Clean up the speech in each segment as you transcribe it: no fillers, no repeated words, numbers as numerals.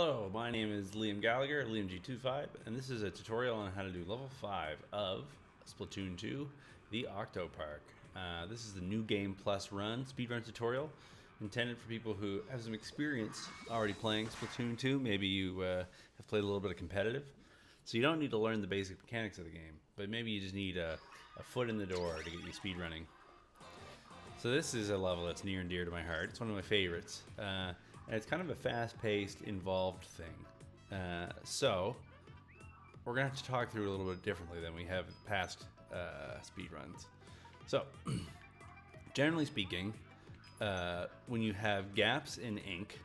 Hello, my name is Liam Gallagher, LiamG25, and this is a tutorial on how to do level 5 of Splatoon 2, the Octopark. This is the new game plus run speedrun tutorial intended for people who have some experience already playing Splatoon 2. Maybe you have played a little bit of competitive, so you don't need to learn the basic mechanics of the game, but maybe you just need a foot in the door to get you speedrunning. So this is a level that's near and dear to my heart. It's one of my favorites. And it's kind of a fast-paced, involved thing. So we're going to have to talk through it a little bit differently than we have past speedruns. So, generally speaking, when you have gaps in ink,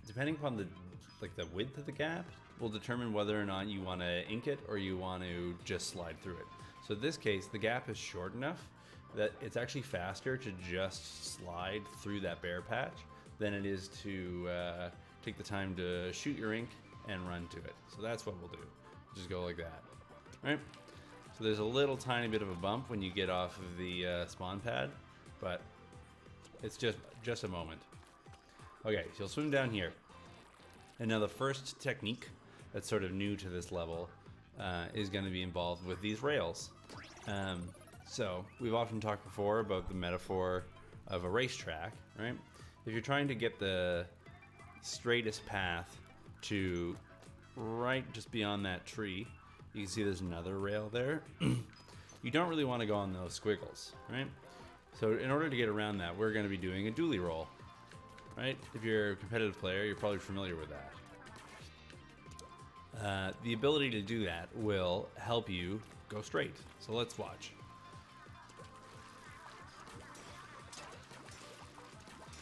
depending upon the width of the gap, will determine whether or not you want to ink it or you want to just slide through it. So in this case, the gap is short enough that it's actually faster to just slide through that bare patch than it is to take the time to shoot your ink and run to it. So that's what we'll do. Just go like that. All right? So there's a little tiny bit of a bump when you get off of the spawn pad, but it's just a moment. Okay, so you'll swim down here. And now the first technique that's sort of new to this level is going to be involved with these rails. So we've often talked before about the metaphor of a racetrack, right? If you're trying to get the straightest path to right just beyond that tree, you can see there's another rail there. You don't really want to go on those squiggles, right? So in order to get around that, we're going to be doing a dually roll, right? If you're a competitive player, you're probably familiar with that. The ability to do that will help you go straight. So let's watch.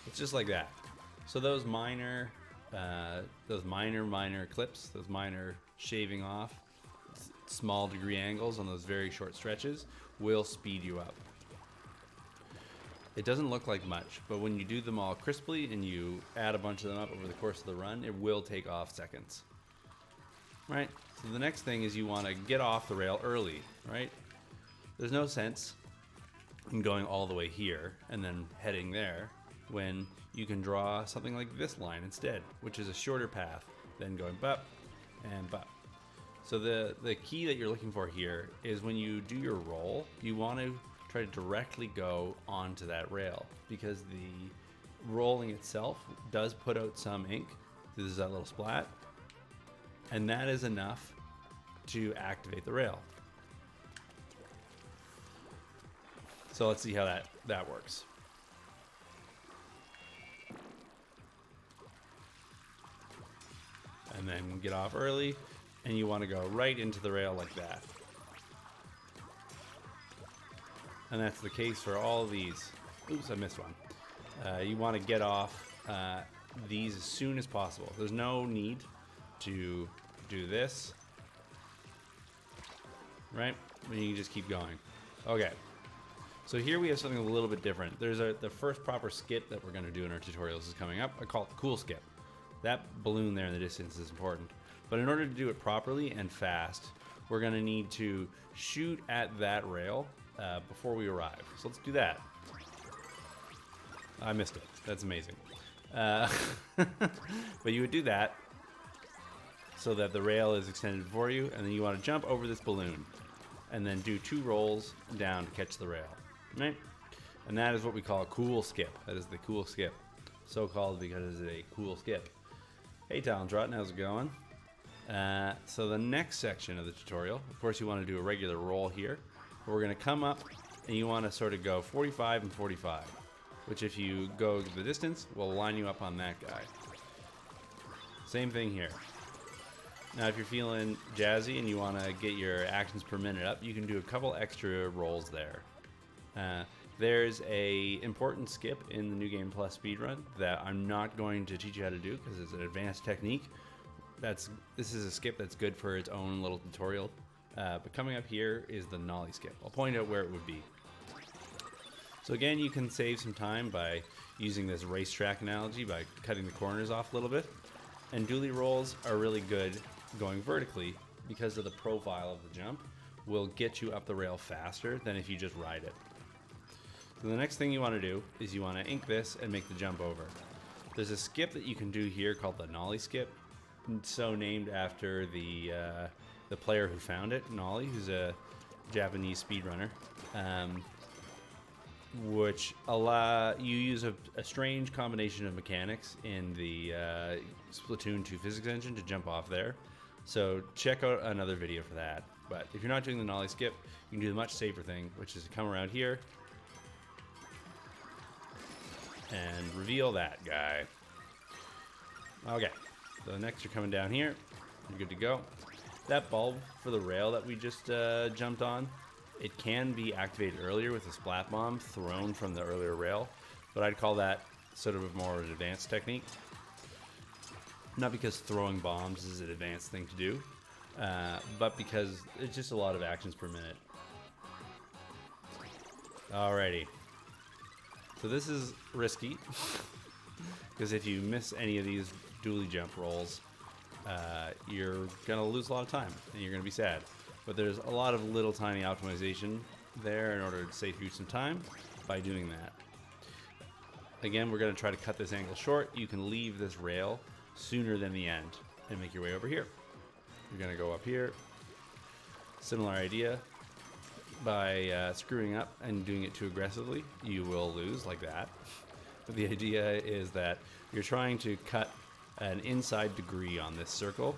It's just like that. So those minor clips, those minor shaving off, small degree angles on those very short stretches will speed you up. It doesn't look like much, but when you do them all crisply and you add a bunch of them up over the course of the run, it will take off seconds. Right? So the next thing is you want to get off the rail early, right? There's no sense in going all the way here and then heading there when you can draw something like this line instead, which is a shorter path than going bup and bup. So the key that you're looking for here is when you do your roll, you want to try to directly go onto that rail, because the rolling itself does put out some ink. This is that little splat, and that is enough to activate the rail. So let's see how that works. And then get off early, and you want to go right into the rail like that. And that's the case for all of these. Oops, I missed one. You want to get off these as soon as possible. There's no need to do this, right? You can just keep going. Okay. So here we have something a little bit different. There's the first proper skip that we're going to do in our tutorials is coming up. I call it the cool skip. That balloon there in the distance is important. But in order to do it properly and fast, we're going to need to shoot at that rail before we arrive. So let's do that. I missed it. That's amazing. But you would do that so that the rail is extended before you, and then you want to jump over this balloon and then do 2 rolls down to catch the rail. Right? And that is what we call a cool skip. That is the cool skip. So called because it's a cool skip. Hey Talontrot, how's it going? So the next section of the tutorial, of course you want to do a regular roll here. But we're going to come up and you want to sort of go 45 and 45. Which if you go the distance, will line you up on that guy. Same thing here. Now if you're feeling jazzy and you want to get your actions per minute up, you can do a couple extra rolls there. There's a important skip in the New Game Plus speedrun that I'm not going to teach you how to do because it's an advanced technique. This is a skip that's good for its own little tutorial. But coming up here is the nollie skip. I'll point out where it would be. So again, you can save some time by using this racetrack analogy by cutting the corners off a little bit. And dually rolls are really good going vertically because of the profile of the jump will get you up the rail faster than if you just ride it. So the next thing you want to do is you want to ink this and make the jump over. There's a skip that you can do here called the Nollie skip, so named after the player who found it, Nollie, who's a Japanese speedrunner, which you use a strange combination of mechanics in the Splatoon 2 physics engine to jump off there. So check out another video for that. But if you're not doing the Nollie skip, you can do the much safer thing, which is to come around here and reveal that guy. Okay, so next you're coming down here. You're good to go. That bulb for the rail that we just jumped on, it can be activated earlier with a splat bomb thrown from the earlier rail, but I'd call that sort of a more advanced technique. Not because throwing bombs is an advanced thing to do, but because it's just a lot of actions per minute. Alrighty. So this is risky, because if you miss any of these dually jump rolls, you're gonna lose a lot of time, and you're gonna be sad. But there's a lot of little tiny optimization there in order to save you some time by doing that. Again, we're gonna try to cut this angle short. You can leave this rail sooner than the end and make your way over here. You're gonna go up here. Similar idea. By screwing up and doing it too aggressively, you will lose like that. But the idea is that you're trying to cut an inside degree on this circle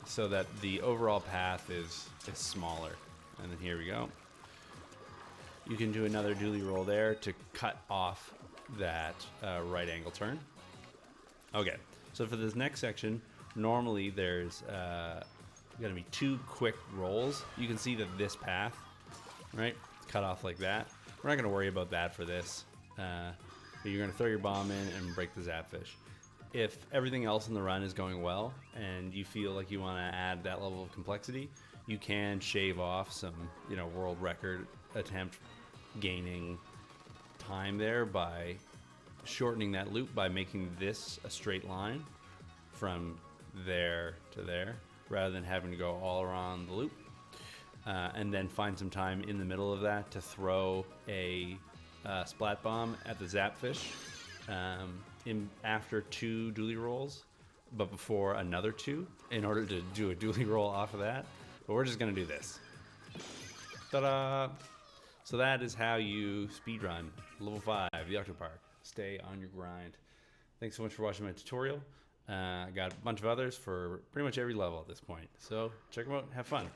so that the overall path is smaller. And then here we go. You can do another dually roll there to cut off that right angle turn. Okay, so for this next section, normally there's going to be 2 quick rolls. You can see that this path, right, cut off like that. We're not going to worry about that for this. But you're going to throw your bomb in and break the zapfish. If everything else in the run is going well and you feel like you want to add that level of complexity, you can shave off some, world record attempt gaining time there by shortening that loop by making this a straight line from there to there, rather than having to go all around the loop, and then find some time in the middle of that to throw a splat bomb at the zapfish after 2 dually rolls, but before another 2, in order to do a dually roll off of that. But we're just going to do this. Ta-da! So that is how you speedrun level 5, the Octopark. Stay on your grind. Thanks so much for watching my tutorial. I got a bunch of others for pretty much every level at this point. So check them out. Have fun.